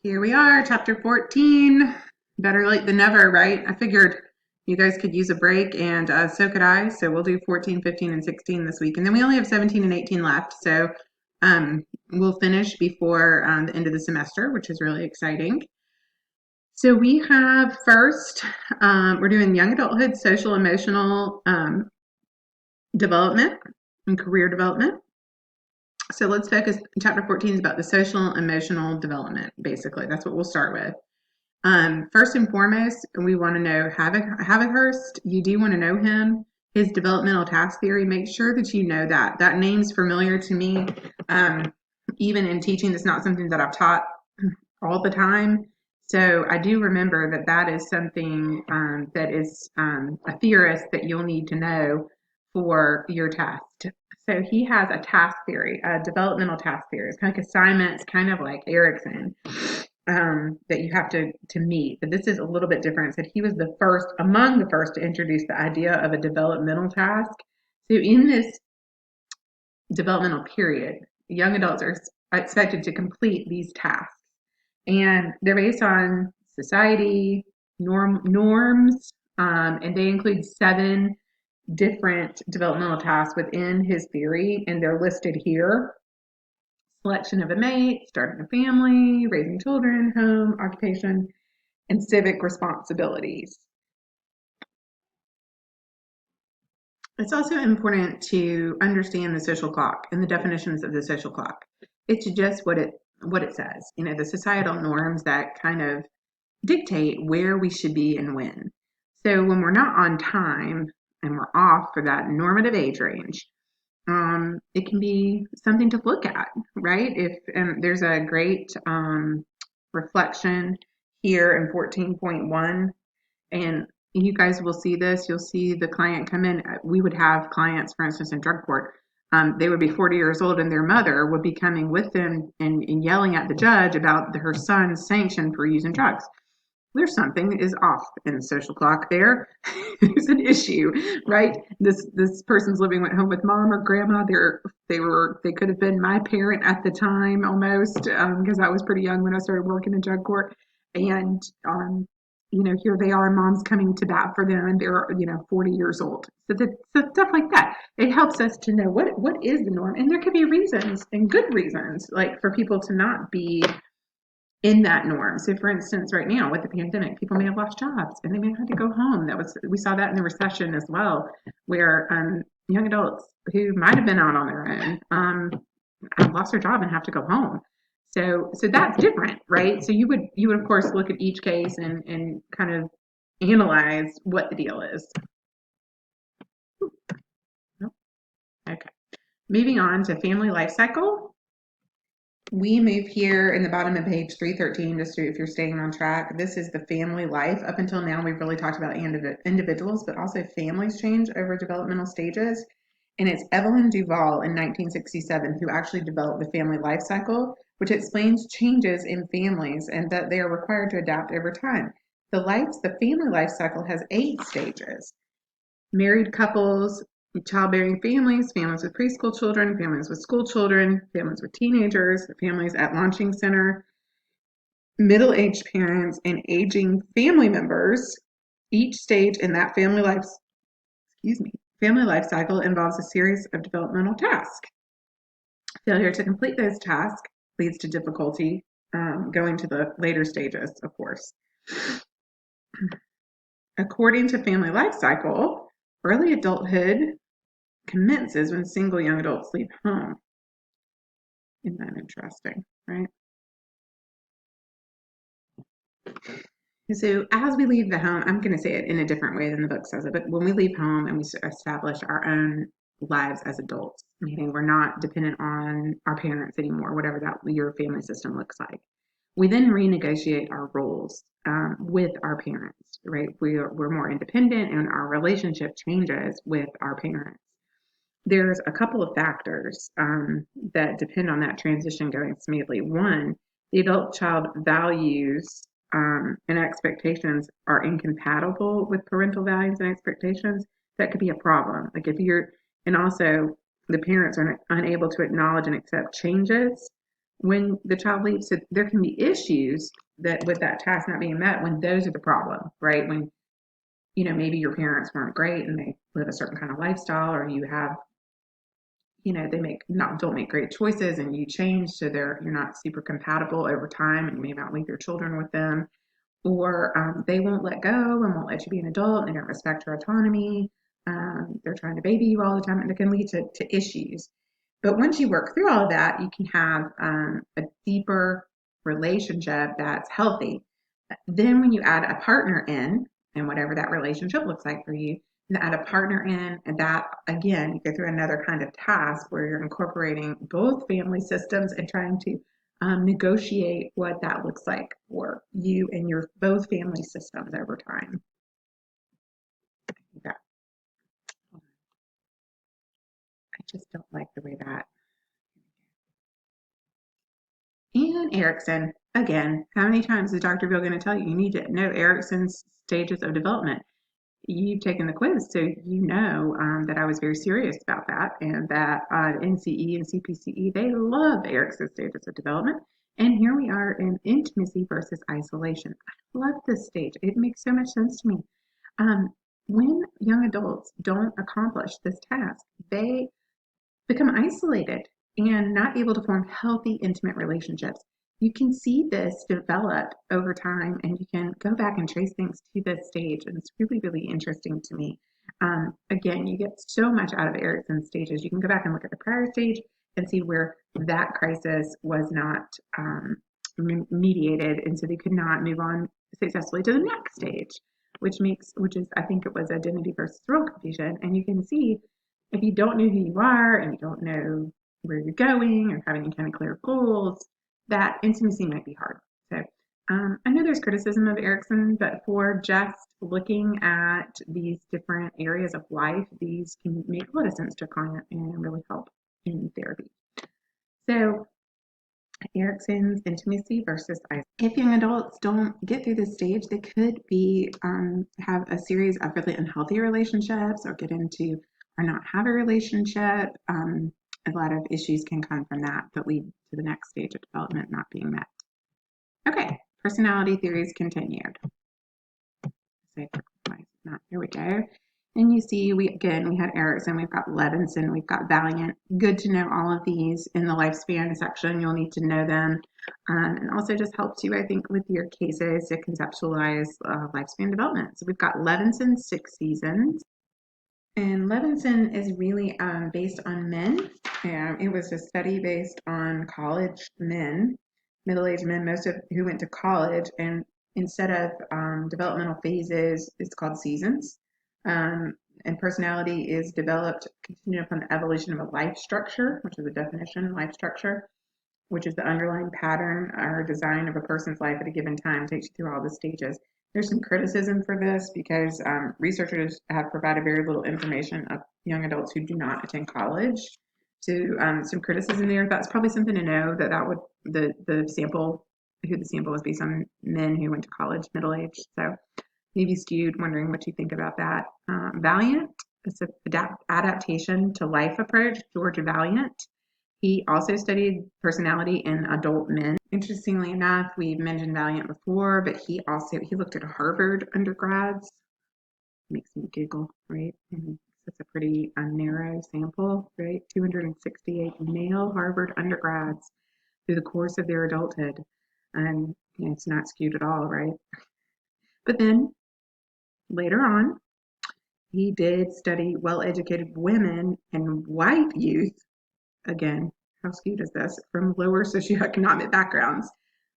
Here we are, chapter 14. Better late than never, right? I figured you guys could use a break, and so could I. So we'll do 14, 15, and 16 this week. And then we only have 17 and 18 left. So we'll finish before the end of the semester, which is really exciting. So we have first, we're doing young adulthood, social, emotional development, and career development. So let's focus. Chapter 14 is about the social emotional development, basically. That's what we'll start with. First and foremost, we want to know Havikhurst. You do want to know him, his developmental task theory. Make sure that you know that. That name's familiar to me. Even in teaching, it's not something that I've taught all the time. So I do remember that that is something that is a theorist that you'll need to know for your test. So he has a task theory, a developmental task theory. It's kind of like assignments, kind of like Erickson, that you have to meet. But this is a little bit different. It said he was the first, among the first, to introduce the idea of a developmental task. So in this developmental period, young adults are expected to complete these tasks, and they're based on society norms, and they include 7 different developmental tasks within his theory, and they're listed here: selection of a mate, starting a family, raising children, home, occupation, and civic responsibilities. It's also important to understand the social clock and the definitions of the social clock. It's just what it says. You know, the societal norms that kind of dictate where we should be and when. So when we're not on time and we're off for that normative age range, it can be something to look at, right? If and there's a great reflection here in 14.1, and you guys will see this. You'll see the client come in. We would have clients, for instance, in drug court. They would be 40 years old, and their mother would be coming with them and yelling at the judge about her son's sanction for using drugs. There's something that is off in the social clock there. There's an issue, right? This person's living at home with mom or grandma. They could have been my parent at the time almost, because I was pretty young when I started working in drug court, and here they are, mom's coming to bat for them, and they're 40 years old. So stuff like that. It helps us to know what is the norm, and there could be reasons and good reasons, like for people to not be in that norm. So for instance, right now with the pandemic, people may have lost jobs and they may have had to go home. We saw that in the recession as well, where young adults who might have been out on their own have lost their job and have to go home. So that's different, right? So you would of course look at each case and kind of analyze what the deal is. Okay. Moving on to family life cycle. We move here in the bottom of page 313, just if you're staying on track. This is the family life. Up until now, we've really talked about individuals, but also families change over developmental stages. And it's Evelyn Duval in 1967 who actually developed the family life cycle, which explains changes in families and that they are required to adapt over time. The family life cycle has 8 stages: married couples, childbearing families, families with preschool children, families with school children, families with teenagers, families at launching center, middle-aged parents, and aging family members. Each stage in that family life cycle involves a series of developmental tasks. Failure to complete those tasks leads to difficulty going to the later stages, of course. According to family life cycle, early adulthood commences when single young adults leave home. Isn't that interesting, right? So as we leave the home, I'm going to say it in a different way than the book says it, but when we leave home and we establish our own lives as adults, meaning we're not dependent on our parents anymore, whatever that your family system looks like, we then renegotiate our roles with our parents, right? We're more independent, and our relationship changes with our parents. There's a couple of factors that depend on that transition going smoothly. One, the adult child values and expectations are incompatible with parental values and expectations. That could be a problem. Like and also the parents are unable to acknowledge and accept changes when the child leaves, so there can be issues that with that task not being met when those are the problem, right? When, maybe your parents weren't great and they live a certain kind of lifestyle, or you have, they don't make great choices and you change, so you're not super compatible over time and you may not leave your children with them, or they won't let go and won't let you be an adult and they don't respect your autonomy. They're trying to baby you all the time, and it can lead to issues. But once you work through all of that, you can have a deeper relationship that's healthy. Then, when you add a partner in, and whatever that relationship looks like for you, and add a partner in, and that again, you go through another kind of task where you're incorporating both family systems and trying to negotiate what that looks like for you and your both family systems over time. Yeah. I just don't like the way that. And Erickson, again, how many times is Dr. Bill going to tell you need to know Erickson's stages of development? You've taken the quiz, so you know that I was very serious about that, and that NCE and CPCE, they love Erickson's stages of development. And here we are in intimacy versus isolation. I love this stage. It makes so much sense to me. Um, when young adults don't accomplish this task, they become isolated and not able to form healthy, intimate relationships. You can see this develop over time, and you can go back and trace things to this stage. And it's really, really interesting to me. Again, you get so much out of Erickson's stages. You can go back and look at the prior stage and see where that crisis was not mediated, and so they could not move on successfully to the next stage, which is, I think it was identity versus role confusion. And you can see if you don't know who you are and you don't know where you're going or have any kind of clear goals, that intimacy might be hard. So I know there's criticism of Erickson, but for just looking at these different areas of life, these can make a lot of sense to a client and really help in therapy. So Erickson's intimacy versus isolation. If young adults don't get through this stage, they could be have a series of really unhealthy relationships, or get into or not have a relationship. A lot of issues can come from that lead to the next stage of development not being met. Okay, personality theories continued. Here we go. And you see, we had Erickson, we've got Levinson, we've got Valiant. Good to know all of these in the lifespan section. You'll need to know them. And also just helps you, I think, with your cases to conceptualize lifespan development. So we've got Levinson's 6 Seasons. And Levinson is really based on men. It was a study based on college men, middle-aged men, most of who went to college, and instead of developmental phases, it's called seasons. And personality is developed contingent upon the evolution of a life structure, which is a definition, life structure, which is the underlying pattern or design of a person's life at a given time, takes you through all the stages. There's some criticism for this because researchers have provided very little information of young adults who do not attend college. So some criticism there. That's probably something to know, that would the sample, who the sample was based on men who went to college, middle aged. So maybe skewed, wondering what you think about that. Valiant, it's an adaptation to life approach, George Valiant. He also studied personality in adult men. Interestingly enough, we've mentioned Valiant before, but he looked at Harvard undergrads. Makes me giggle, right? It's a pretty narrow sample, right? 268 male Harvard undergrads through the course of their adulthood. And it's not skewed at all, right? But then later on, he did study well-educated women and white youth. Again, how skewed is this? From lower socioeconomic backgrounds.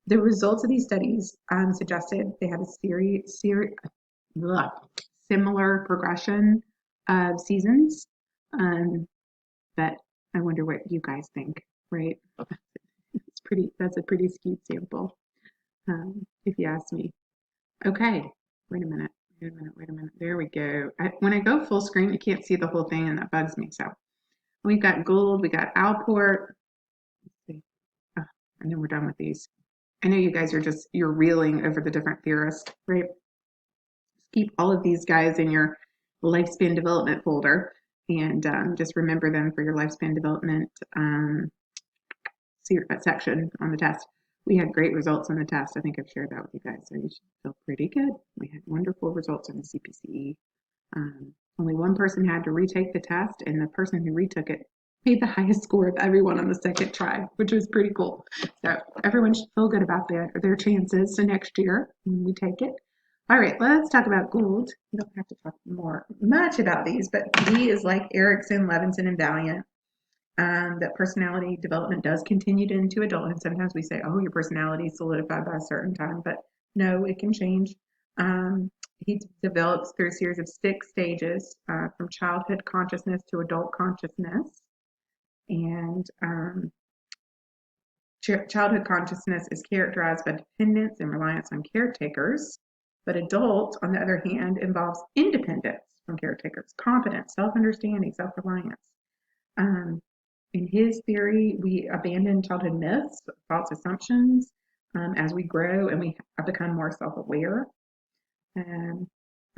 The results of these studies suggested they had a similar progression of seasons. But I wonder what you guys think, right? That's a pretty skewed sample, if you ask me. Okay, wait a minute. There we go. When I go full screen, you can't see the whole thing, and that bugs me. So we've got Gould, we got Alport. Let's see. Oh, and then we're done with these. I know you guys are you're reeling over the different theorists, right? Keep all of these guys in your lifespan development folder, and just remember them for your lifespan development section on the test. We had great results on the test. I think I've shared that with you guys, so you should feel pretty good. We had wonderful results on the CPCE. Only one person had to retake the test, and the person who retook it made the highest score of everyone on the second try, which was pretty cool. So everyone should feel good about their chances to next year when we take it. All right, let's talk about Gould. We don't have to talk much about these, but D is like Erickson, Levinson, and Valiant. That personality development does continue into adulthood. Sometimes we say, oh, your personality is solidified by a certain time, but no, it can change. He develops through a series of 6 stages from childhood consciousness to adult consciousness. And childhood consciousness is characterized by dependence and reliance on caretakers, but adult, on the other hand, involves independence from caretakers, competence, self-understanding, self-reliance. In his theory, we abandon childhood myths, false assumptions, as we grow and we become more self-aware. And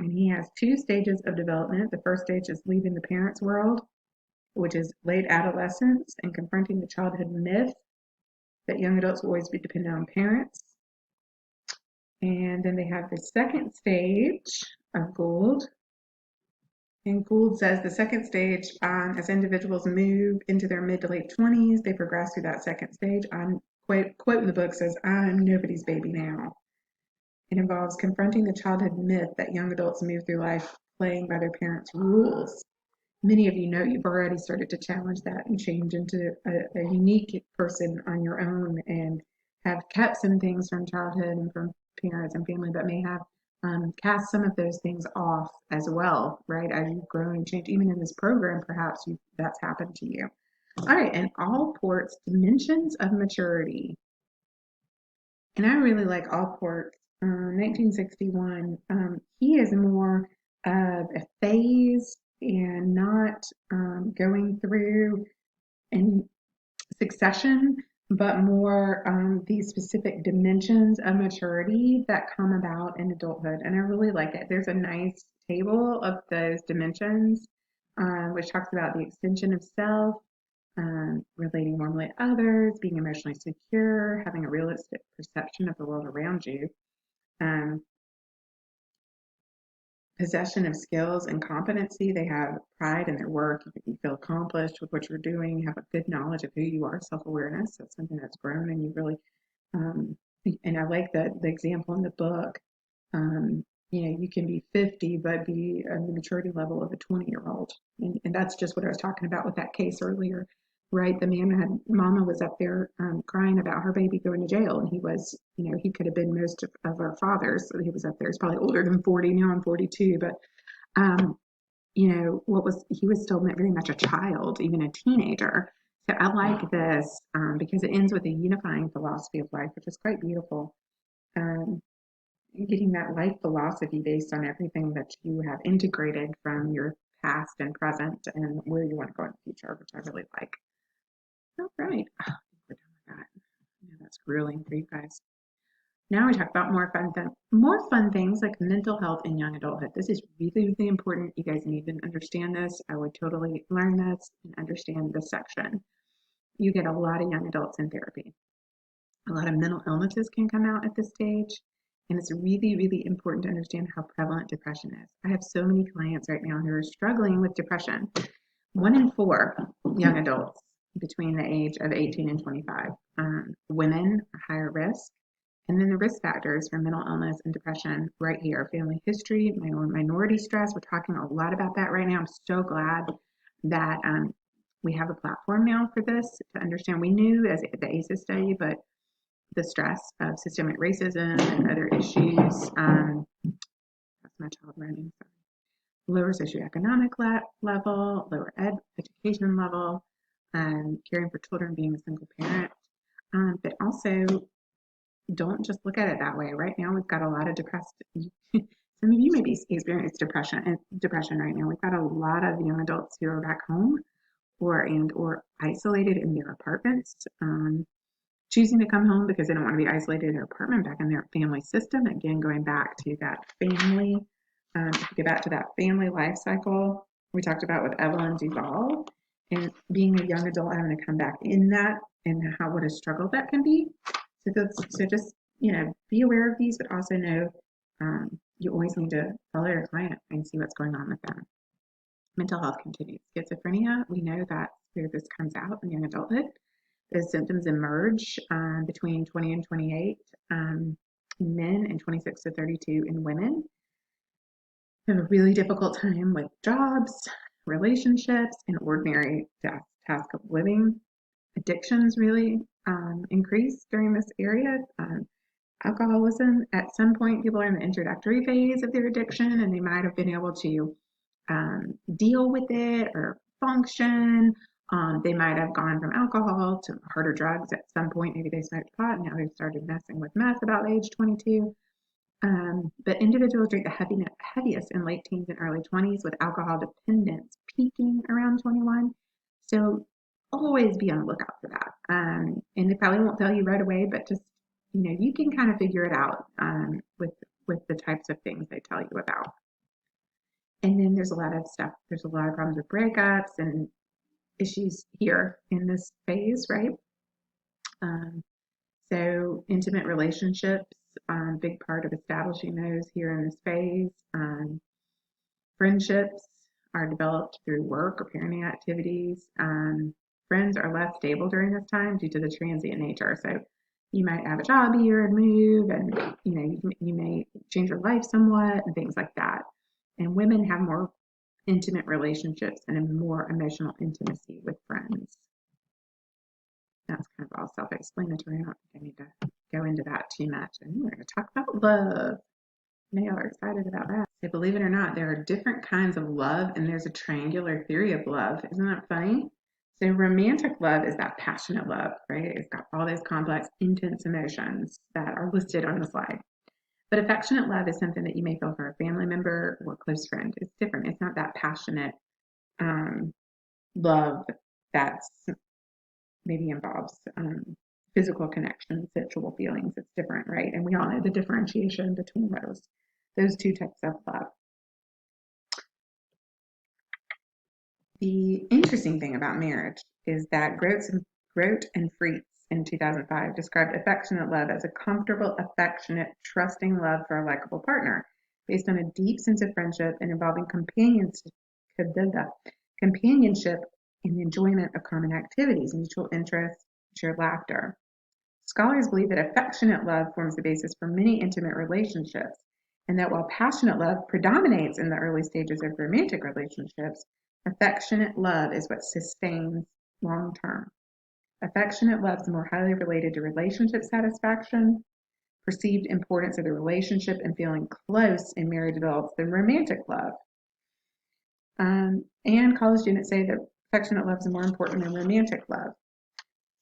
he has 2 stages of development. The first stage is leaving the parents' world, which is late adolescence and confronting the childhood myth that young adults will always be dependent on parents. And then they have the second stage of Gould. And Gould says the second stage, as individuals move into their mid to late 20s, they progress through that second stage. I'm quote in the book says, I'm nobody's baby now. It involves confronting the childhood myth that young adults move through life playing by their parents' rules. Many of you know you've already started to challenge that and change into a unique person on your own and have kept some things from childhood and from parents and family, but may have cast some of those things off as well, right? As you grow and change, even in this program, perhaps that's happened to you. All right, and Allport's dimensions of maturity. And I really like Allport, 1961. He is more of a phase and not going through in succession, but more these specific dimensions of maturity that come about in adulthood. And I really like it. There's a nice table of those dimensions, which talks about the extension of self, relating warmly to others, being emotionally secure, having a realistic perception of the world around you, possession of skills and competency. They have pride in their work. You feel accomplished with what you're doing. You have a good knowledge of who you are, self-awareness. That's something that's grown and you really, and I like the example in the book. You can be 50, but be at the maturity level of a 20-year-old. And that's just what I was talking about with that case earlier, right? Mama was up there crying about her baby going to jail. And he was, he could have been most of our fathers. So he was up there. He's probably older than 40. Now I'm 42. But, he was still very much a child, even a teenager. So I like this because it ends with a unifying philosophy of life, which is quite beautiful. Getting that life philosophy based on everything that you have integrated from your past and present and where you want to go in the future, which I really like. All right. I think we're done with that. Yeah, that's grueling for you guys. Now we talk about more fun things like mental health in young adulthood. This is really, really important. You guys need to understand this. I would totally learn this and understand this section. You get a lot of young adults in therapy. A lot of mental illnesses can come out at this stage. And it's really, really important to understand how prevalent depression is. I have so many clients right now who are struggling with depression. 1 in 4 young adults between the age of 18 and 25. Women are higher risk. And then the risk factors for mental illness and depression right here. Family history, minority stress. We're talking a lot about that right now. I'm so glad that we have a platform now for this to understand. We knew as the ACEs study, but the stress of systemic racism and other issues. That's my child running. Lower socioeconomic level, lower education level, caring for children, being a single parent. But also, don't just look at it that way. Right now, we've got a lot of depressed. Some of you may be experiencing depression right now. We've got a lot of young adults who are back home or isolated in their apartments. Choosing to come home because they don't want to be isolated in their apartment, back in their family system. Again, going back to that family, get back to that family life cycle we talked about with Evelyn Duval. and being a young adult having to come back in that and what a struggle that can be. So just, be aware of these, but also know you always need to follow your client and see what's going on with them. Mental health continues. Schizophrenia, we know that's where this comes out in young adulthood. Those symptoms emerge between 20 and 28 in men and 26 to 32 in women. Have a really difficult time with jobs, relationships, and ordinary task of living. Addictions really increase during this area. Alcoholism, at some point, people are in the introductory phase of their addiction and they might have been able to deal with it or function. They might have gone from alcohol to harder drugs at some point. Maybe they smoked pot and now they've started messing with meth about age 22. But individuals drink the heaviest in late teens and early 20s, with alcohol dependence peaking around 21. So always be on the lookout for that. And they probably won't tell you right away, but just, you can kind of figure it out with the types of things they tell you about. And then there's a lot of stuff. There's a lot of problems with breakups and issues here in this phase, right? So intimate relationships, big part of establishing those here in this phase. Friendships are developed through work or parenting activities. Friends are less stable during this time due to the transient nature. So you might have a job here and move, and you may change your life somewhat and things like that. And women have more intimate relationships and a more emotional intimacy with friends. That's kind of all self-explanatory. I don't think I need to go into that too much. And we're going to talk about love. They are excited about that. So believe it or not, there are different kinds of love, and there's a triangular theory of love. Isn't that funny? So romantic love is that passionate love, right? It's got all those complex, intense emotions that are listed on the slide. But affectionate love is something that you may feel for a family member or a close friend. It's different. It's not that passionate love that's maybe involves physical connection, sexual feelings. It's different, right? And we all know the differentiation between those two types of love. The interesting thing about marriage is that Grote and Frietz in 2005 described affectionate love as a comfortable, affectionate, trusting love for a likable partner based on a deep sense of friendship and involving companionship and the enjoyment of common activities, mutual interests, shared laughter. Scholars believe that affectionate love forms the basis for many intimate relationships, and that while passionate love predominates in the early stages of romantic relationships, affectionate love is what sustains long term. Affectionate love is more highly related to relationship satisfaction, perceived importance of the relationship, and feeling close in married adults than romantic love. And college students say that affectionate love is more important than romantic love.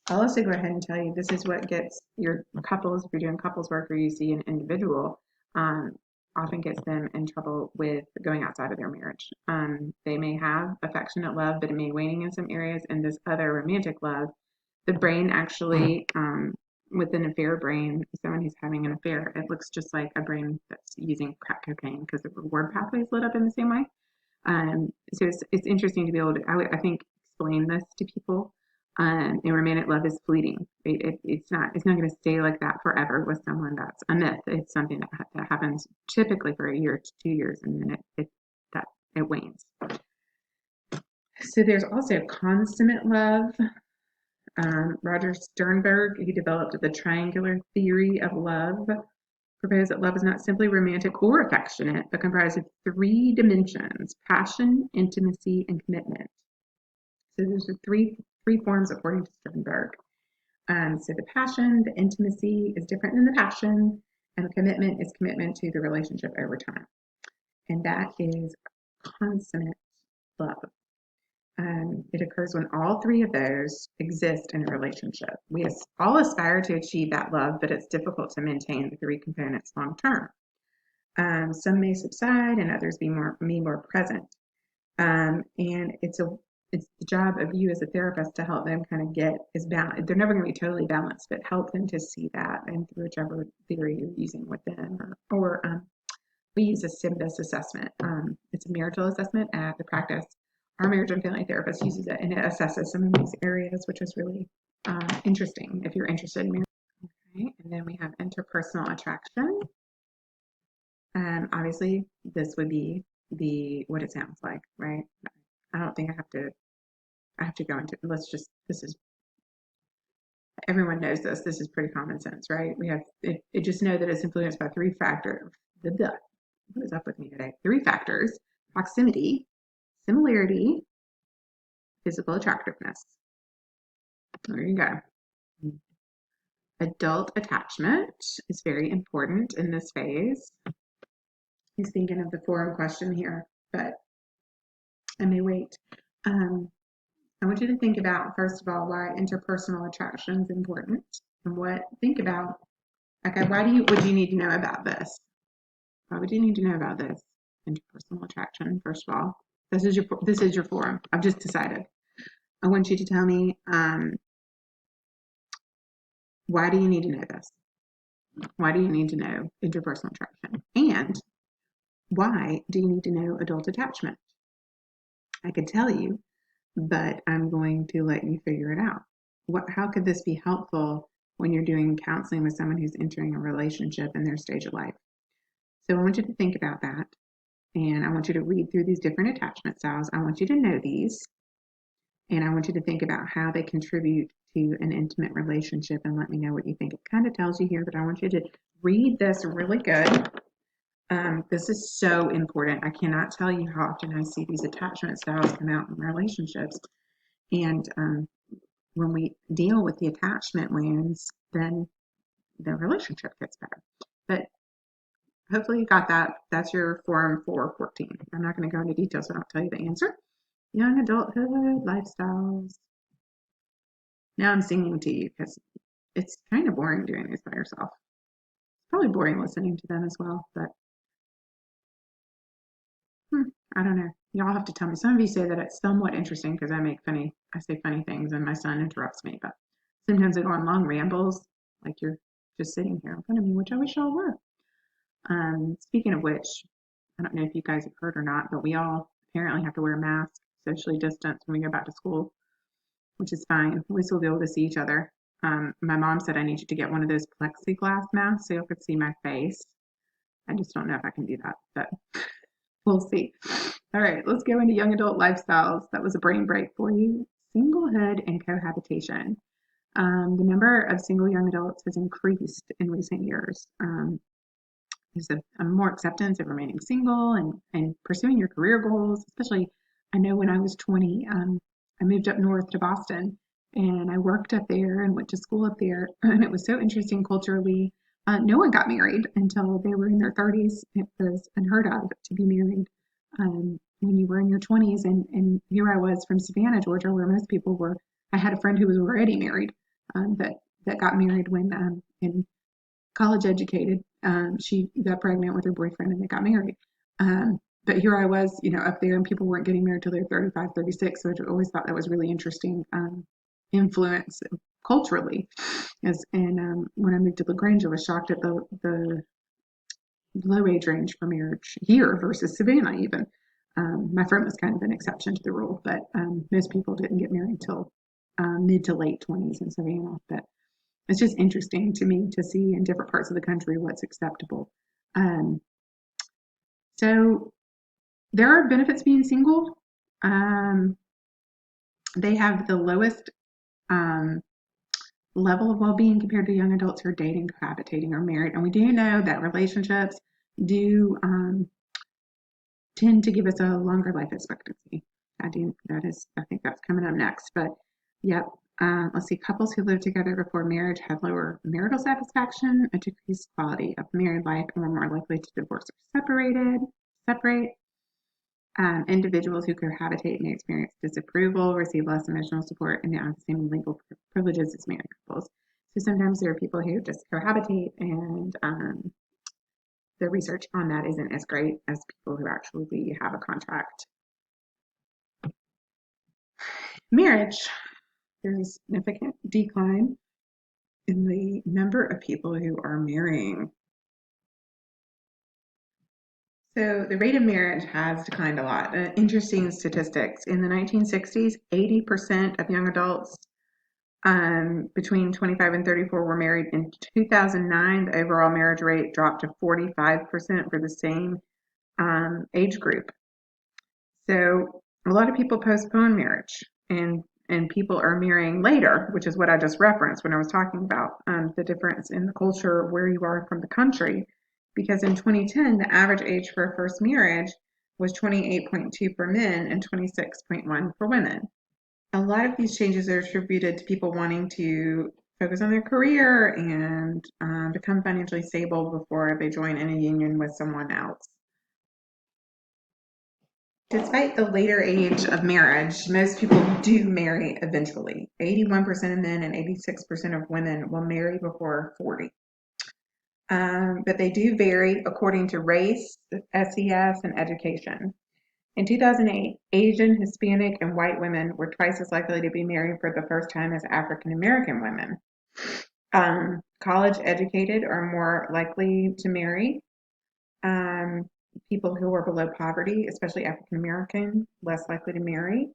I'll also go ahead and tell you this is what gets your couples, if you're doing couples work or you see an individual, often gets them in trouble with going outside of their marriage. They may have affectionate love, but it may be waning in some areas, and this other romantic love, the brain actually, with an affair brain, someone who's having an affair, it looks just like a brain that's using crack cocaine because the reward pathway is lit up in the same way. So it's interesting to be able to, I think, explain this to people. And romantic love is fleeting. It's not going to stay like that forever with someone. That's a myth. It's something that happens typically for a year to 2 years, and then it wanes. So there's also consummate love. Roger Sternberg, he developed the triangular theory of love, proposed that love is not simply romantic or affectionate, but comprised of 3 dimensions: passion, intimacy, and commitment. So there's three forms according to Sternberg. So the passion, the intimacy is different than the passion, and the commitment is commitment to the relationship over time. And that is consummate love. It occurs when all 3 of those exist in a relationship. We all aspire to achieve that love, but it's difficult to maintain the 3 components long term. Some may subside and others be more present. And it's the job of you as a therapist to help them kind of get as balanced. They're never going to be totally balanced, but help them to see that, and through whichever theory you're using with them, or we use a SYMBIS assessment. It's a marital assessment at the practice. our marriage and family therapist uses it, and it assesses some of these areas, which is really interesting if you're interested in marriage. Okay, and then we have interpersonal attraction. Obviously, this would be what it sounds like, right? I don't think I have to go into, this is, everyone knows this. This is pretty common sense, right? We have, it just know that it's influenced by three factors. What is up with me today? Three factors: proximity, similarity, physical attractiveness. There you go. Adult attachment is very important in this phase. He's thinking of the forum question here, but I may wait. I want you to think about, first of all, why interpersonal attraction is important, and think about, okay, would you need to know about this? Why would you need to know about this? Interpersonal attraction, first of all. This is your forum. I've just decided. I want you to tell me, why do you need to know this? Why do you need to know interpersonal attraction? And why do you need to know adult attachment? I could tell you, but I'm going to let you figure it out. How could this be helpful when you're doing counseling with someone who's entering a relationship in their stage of life? So I want you to think about that, and I want you to read through these different attachment styles. I want you to know these, and I want you to think about how they contribute to an intimate relationship, and let me know what you think. It kind of tells you here, but I want you to read this really good. This is so important. I cannot tell you how often I see these attachment styles come out in relationships. And when we deal with the attachment wounds, then the relationship gets better. But hopefully you got that. That's your Forum 414. I'm not going to go into details, so I don't tell you the answer. Young adulthood lifestyles. Now I'm singing to you because it's kind of boring doing this by yourself. It's probably boring listening to them as well, but I don't know. Y'all have to tell me. Some of you say that it's somewhat interesting because I say funny things and my son interrupts me, but sometimes I go on long rambles, like you're just sitting here in front of me, which I wish y'all were. Speaking of which, I don't know if you guys have heard or not, but we all apparently have to wear masks, socially distanced when we go back to school, which is fine. At least we'll be able to see each other. My mom said I need you to get one of those plexiglass masks so you could see my face. I just don't know if I can do that, but we'll see. All right, let's go into young adult lifestyles. That was a brain break for you. Singlehood and cohabitation. The number of single young adults has increased in recent years. There's a more acceptance of remaining single and pursuing your career goals, especially, I know when I was 20, I moved up north to Boston and I worked up there and went to school up there. And it was so interesting culturally. No one got married until they were in their 30s. It was unheard of to be married when you were in your 20s. And here I was from Savannah, Georgia, where most people were. I had a friend who was already married that got married when in college educated. She got pregnant with her boyfriend and they got married. But here I was, up there, and people weren't getting married till they're 35, 36. So I always thought that was really interesting influence culturally. And when I moved to LaGrange, I was shocked at the low age range for marriage here versus Savannah even. My friend was kind of an exception to the rule, but most people didn't get married till mid to late 20s in Savannah. But it's just interesting to me to see in different parts of the country what's acceptable. So there are benefits being single. They have the lowest level of well-being compared to young adults who are dating, cohabitating, or married. And we do know that relationships do tend to give us a longer life expectancy. I think that's coming up next. But yep, let's see. Couples who lived together before marriage had lower marital satisfaction, a decreased quality of married life, and were more likely to divorce or separate. Individuals who cohabitate may experience disapproval, receive less emotional support, and not the same legal privileges as married couples. So sometimes there are people who just cohabitate, and the research on that isn't as great as people who actually have a contract. Marriage, there's a significant decline in the number of people who are marrying. So the rate of marriage has declined a lot. Interesting statistics. In the 1960s, 80% of young adults between 25 and 34 were married. In 2009, the overall marriage rate dropped to 45% for the same age group. So a lot of people postpone marriage, and people are marrying later, which is what I just referenced when I was talking about the difference in the culture where you are from the country. Because in 2010, the average age for a first marriage was 28.2 for men and 26.1 for women. A lot of these changes are attributed to people wanting to focus on their career and become financially stable before they join in a union with someone else. Despite the later age of marriage, most people do marry eventually. 81% of men and 86% of women will marry before 40. But they do vary according to race, SES, and education. In 2008, Asian, Hispanic, and white women were twice as likely to be married for the first time as African American women. College educated are more likely to marry. People who are below poverty, especially African American, less likely to marry.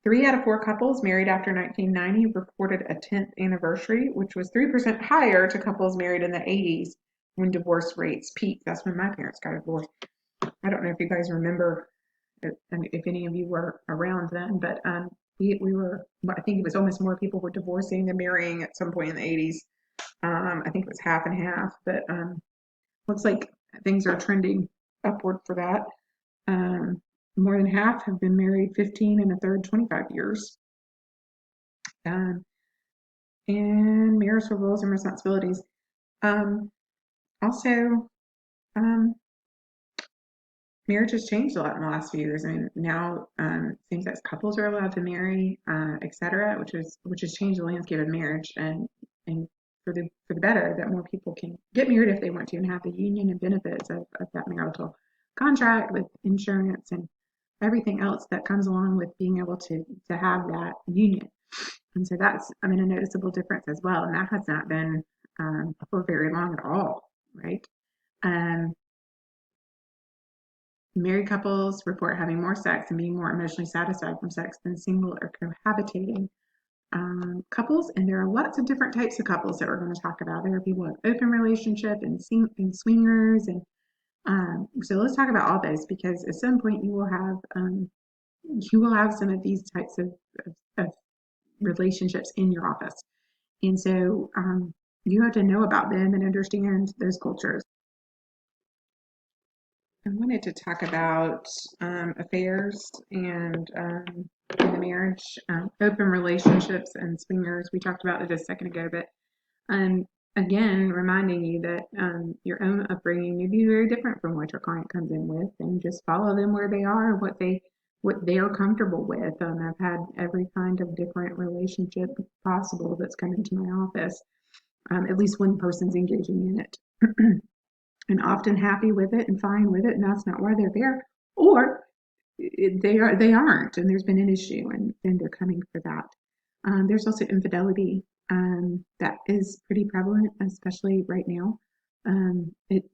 3 out of 4 couples married after 1990 reported a 10th anniversary, which was 3% higher to couples married in the 80s when divorce rates peaked. That's when my parents got divorced. I don't know if you guys remember, if any of you were around then, but we were, I think it was almost more people were divorcing than marrying at some point in the 80s. I think it was half and half, but looks like things are trending upward for that. More than half have been married 15 and a third 25 years. And marital roles and responsibilities. Also, marriage has changed a lot in the last few years. I mean, now same-sex couples are allowed to marry, etc., which has changed the landscape of marriage and for the better, that more people can get married if they want to and have the union and benefits of that marital contract with insurance and everything else that comes along with being able to have that union. And so that's, I mean, a noticeable difference as well. And that has not been for very long at all, right? Um, Married couples report having more sex and being more emotionally satisfied from sex than single or cohabitating couples. And there are lots of different types of couples that we're going to talk about. There are people with open relationship and swingers. And so let's talk about all those, because at some point you will have some of these types of relationships in your office. And so you have to know about them and understand those cultures. I wanted to talk about affairs and in the marriage, open relationships and swingers. We talked about it just a second ago, but um, again, reminding you that your own upbringing may be very different from what your client comes in with, and just follow them where they are, what they are comfortable with. I've had every kind of different relationship possible that's come into my office. At least one person's engaging in it. And often happy with it and fine with it, and that's not why they're there. Or they aren't, and there's been an issue, and they're coming for that. There's also infidelity that is pretty prevalent, especially right now. It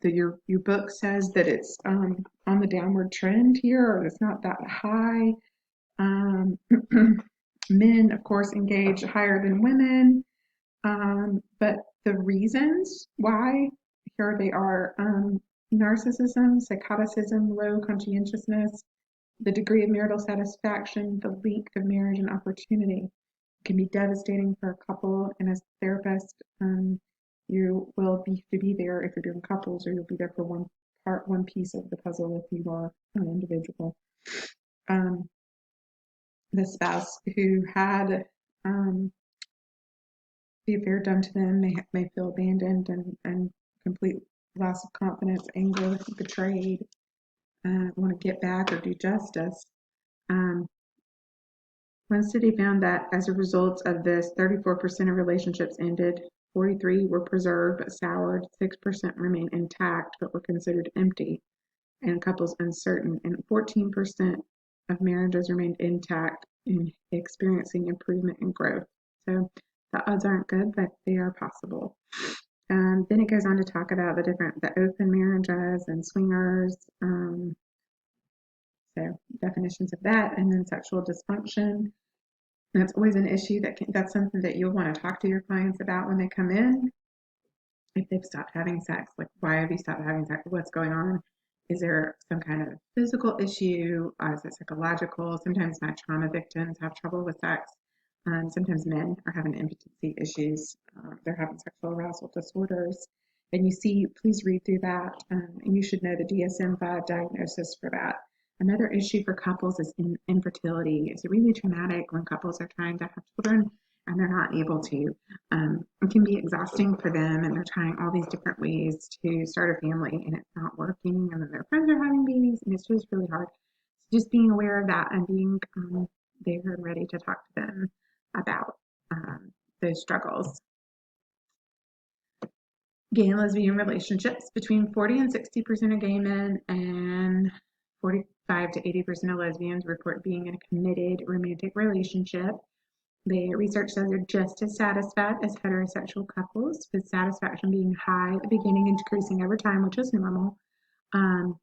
your book says that it's on the downward trend here, or it's not that high. Um, Men, of course, engage higher than women, but the reasons why, here they are: narcissism, psychoticism, low conscientiousness, the degree of marital satisfaction, the length of marriage and opportunity. It can be devastating for a couple, and as a therapist, you will be to be there if you're doing couples, or you'll be there for one piece of the puzzle if you are an individual. The spouse who had the affair done to them may feel abandoned and complete loss of confidence, anger, betrayed, want to get back or do justice. Um, One study found that as a result of this, 34% of relationships ended, 43 were preserved but soured, 6% remained intact but were considered empty, and couples uncertain, and 14% of marriages remained intact and experiencing improvement and growth. So the odds aren't good, but they are possible. Then it goes on to talk about the open marriages and swingers. So definitions of that, and then sexual dysfunction. And that's always an issue that's something that you'll want to talk to your clients about when they come in. If they've stopped having sex, like why have you stopped having sex? What's going on? Is there some kind of physical issue? Is it psychological? Sometimes my trauma victims have trouble with sex. Sometimes men are having impotency issues. They're having sexual arousal disorders. And you see, please read through that. And you should know the DSM-5 diagnosis for that. Another issue for couples is infertility. It's really traumatic when couples are trying to have children and they're not able to. It can be exhausting for them, and they're trying all these different ways to start a family, and it's not working. And then their friends are having babies, and it's just really hard. So just being aware of that and being there and ready to talk to them about those struggles. Gay and lesbian relationships. Between 40 and 60% of gay men and 45 to 80% of lesbians report being in a committed romantic relationship. The research says they're just as satisfied as heterosexual couples, with satisfaction being high at the beginning and decreasing over time, which is normal. Um,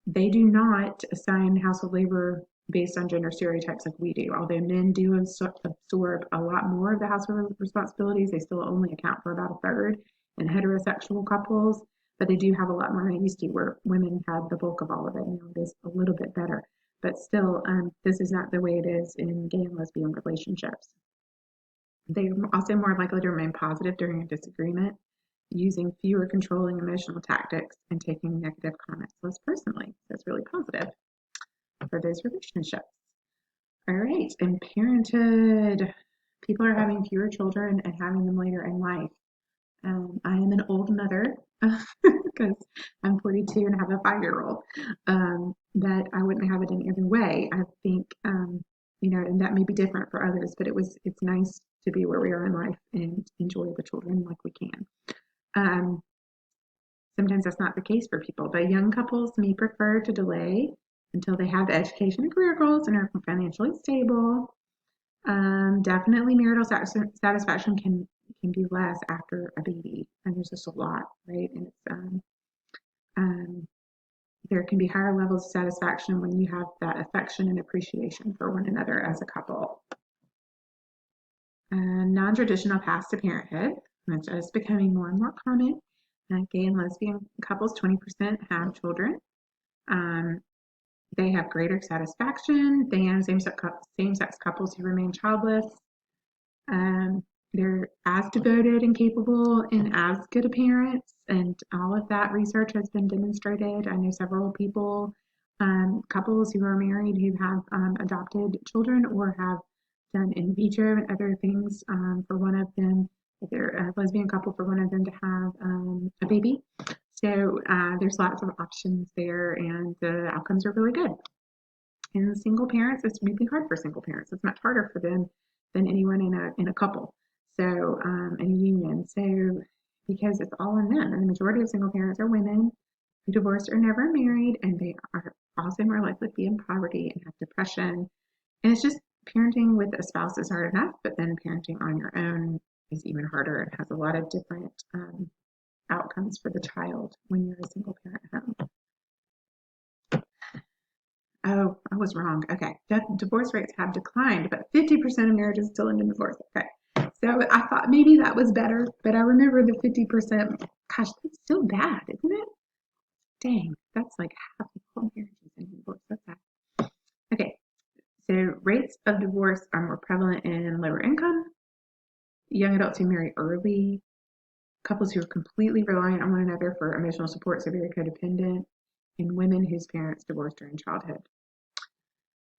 they do not assign household labor based on gender stereotypes like we do. Although men do absorb a lot more of the household responsibilities, they still only account for about a third in heterosexual couples, but they do have a lot more than they used to, where women had the bulk of all of it. Now it is a little bit better. But still, this is not the way it is in gay and lesbian relationships. They're also more likely to remain positive during a disagreement, using fewer controlling emotional tactics and taking negative comments less personally. That's really positive for those relationships. All right, and parenthood. People are having fewer children and having them later in life. I am an old mother because I'm 42 and have a 5-year-old. But I wouldn't have it any other way. I think, and that may be different for others, but it's nice to be where we are in life and enjoy the children like we can. Um, Sometimes that's not the case for people, but young couples may prefer to delay until they have the education and career goals and are financially stable. Definitely marital satisfaction can be less after a baby, and there's just a lot, right? And um, there can be higher levels of satisfaction when you have that affection and appreciation for one another as a couple. Non-traditional paths to parenthood, which is becoming more and more common. Gay and lesbian couples, 20% have children. Um, they have greater satisfaction than same-sex couples who remain childless. They're as devoted and capable and as good a parents, and all of that research has been demonstrated. I know several people, couples who are married who have adopted children or have done in vitro and other things for one of them, if they're a lesbian couple, for one of them to have a baby. So there's lots of options there, and the outcomes are really good. And single parents, it's really hard for single parents. It's much harder for them than anyone in a couple. So in a union. So because it's all on them, and the majority of single parents are women who divorced or never married, and they are also more likely to be in poverty and have depression. And it's just parenting with a spouse is hard enough, but then parenting on your own is even harder. It has a lot of different outcomes for the child when you're a single parent at home. Oh, I was wrong. Okay. Divorce rates have declined, but 50% of marriages still end in divorce. Okay. So I thought maybe that was better, but I remember the 50%. Gosh, that's still bad, isn't it? Dang, that's like half of all marriages end in divorce. That's bad. Okay. So rates of divorce are more prevalent in lower income, young adults who marry early, couples who are completely reliant on one another for emotional support, so very codependent, and women whose parents divorced during childhood.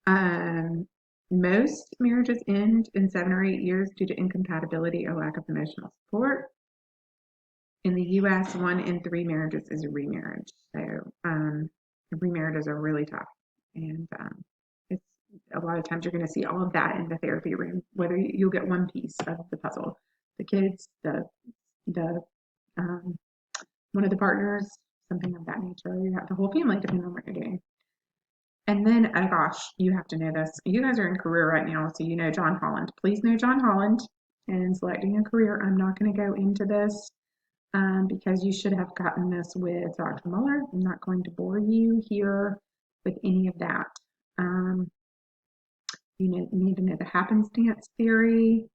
Um, Most marriages end in 7 or 8 years due to incompatibility or lack of emotional support. In the US, 1 in 3 marriages is a remarriage. So remarriages are really tough. And it's a lot of times you're going to see all of that in the therapy room, whether you'll get one piece of the puzzle. The kids, the one of the partners, something of that nature. You have the whole family depending on what you're doing. And then, oh gosh, you have to know this. You guys are in career right now, so you know John Holland. Please know John Holland. And selecting a career, I'm not going to go into this. because you should have gotten this with Dr. Muller. I'm not going to bore you here with any of that. Um, you need to know the happenstance theory.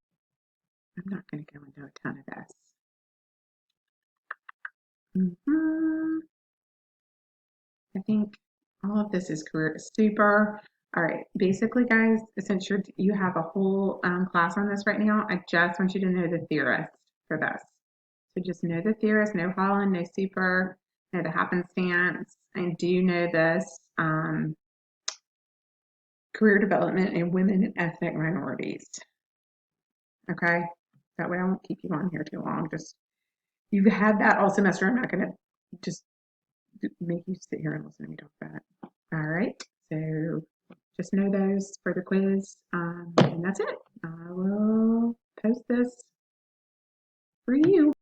I'm not going to go into a ton of this. I think all of this is super. All right, basically, guys, since you have a whole class on this right now, I just want you to know the theorist for this. So just know the theorist, no Holland, no super, know the happenstance, and do know this career development in women and ethnic minorities. Okay, that way I won't keep you on here too long. Just you've had that all semester. I'm not going to just make you sit here and listen to me talk about it. All right, so just know those for the quiz, and that's it. I will post this for you.